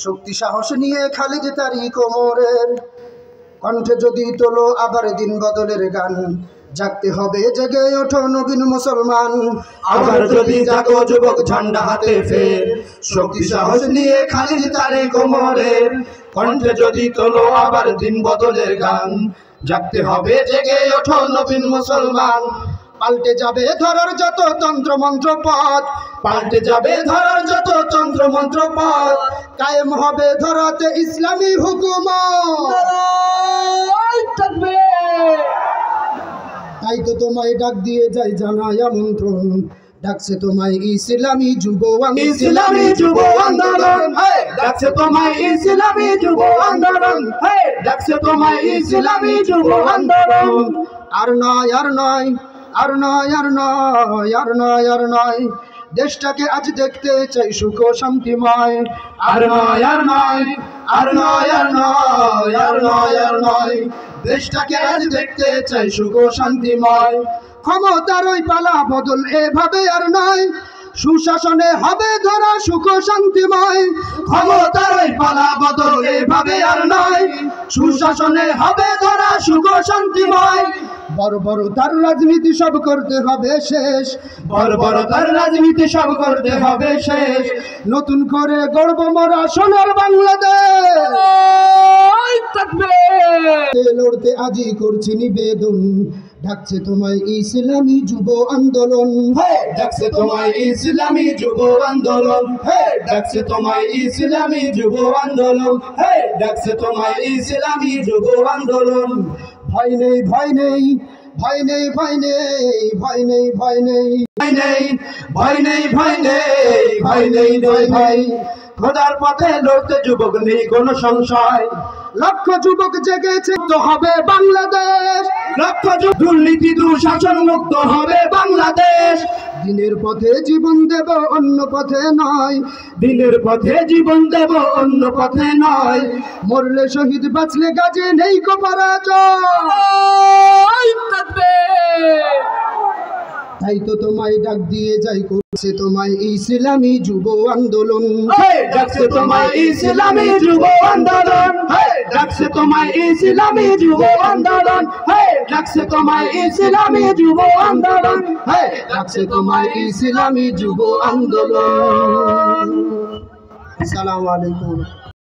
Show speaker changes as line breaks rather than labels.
শক্তি সাহস নিয়ে খালিদ তারি কোমরের কণ্ঠে যদি তোলো আবার দিন বদলের গান, জাগতে হবে জেগে ওঠো নবীন মুসলমান।
আবার যদি জাগো যুবক ঝান্ডা হাতে ফের, শক্তি সাহস নিয়ে খালিদ তারি কোমরের কণ্ঠে যদি তোলো আবার দিন বদলের গান, জাগতে হবে জেগে ওঠো নবীন মুসলমান।
পাল্টে যাবে ধরার যত তন্ত্র মন্ত্র পথ,
পাল্টে যাবে ধরার যত তন্ত্র মন্ত্র পথ,
কায়েম হবে ধরাতে ইসলামী হুকুমত। তাই তো তোমায় ডাক দিয়ে যাই জানাই আমন্ত্রণ, ডাকছে তোমায় ইসলামী যুব
ইসলামী যুব আন্দোলন, ডাকছে তোমায় ইসলামী যুব আন্দোলন, ডাকছে তোমায় ইসলামী যুব আন্দোলন।
আর নয় আর নয় আর নয় আর নয় আর নয় আর নয়, দেশটাকে আজ দেখতে চাই সুখ শান্তিময়।
আর নয় আর নয় আর নয় আর নয় আর নয় আর নয়, দেশটাকে আজ দেখতে চাই সুখ শান্তিময়।
ক্ষমতার ওই পালা বদল এভাবে আর নয়, সুশাসনে হবে ধরা সুখ শান্তিময়।
ক্ষমতার ওই পালা বদল এভাবে আর নয়, সুশাসনে হবে ধরা সুখ শান্তিময়।
বর্বরতার রাজনীতি সব করতে হবে শেষ,
বর্বরতার রাজনীতি সব করতে হবে শেষ।
নতুন করে গড়ব মোরা সোনার বাংলাদেশ। লড়তে আজই করছি নিবেদন, ডাকছে তোমায় ইসলামী যুব আন্দোলন,
ডাকছে তোমায় ইসলামী যুব আন্দোলন, ডাকছে তোমায় ইসলামী যুব আন্দোলন, ডাকছে তোমায় ইসলামী যুব আন্দোলন।
ভয় নেই ভয় নেই ভয় নেই ভয় নেই ভয় নেই ভয় নেই
ভয় নেই ভয় নেই ভয় নেই ভয় নেই নয় ভাই, খোদার পথে লড়তে যুবক নেই কোনো সংশয়।
লক্ষ যুবক জেগেছে তো হবে বাংলাদেশ,
লক্ষ যুবক দুর্নীতি দুঃশাসন মুক্ত হবে বাংলাদেশ।
দিনের পথে জীবন দেব অন্য পথে নয়,
দিনের পথে জীবন দেব অন্য পথে নয়।
মরলে শহীদ বাঁচলে গাজে নেই কো পরাজয়। তাই তো তোমায় ডাক দিয়ে যাই করছে তোমায় ইসলামী যুব আন্দোলন,
ডাকছে তোমায় ইসলামী যুব আন্দোলন, ডাকছে তোমায় ইসলামী যুব আন্দোলন, ডাকছে তোমায় ইসলামী যুব আন্দোলন, ডাকছে তোমায় ইসলামী যুব আন্দোলন।
আসসালামু আলাইকুম।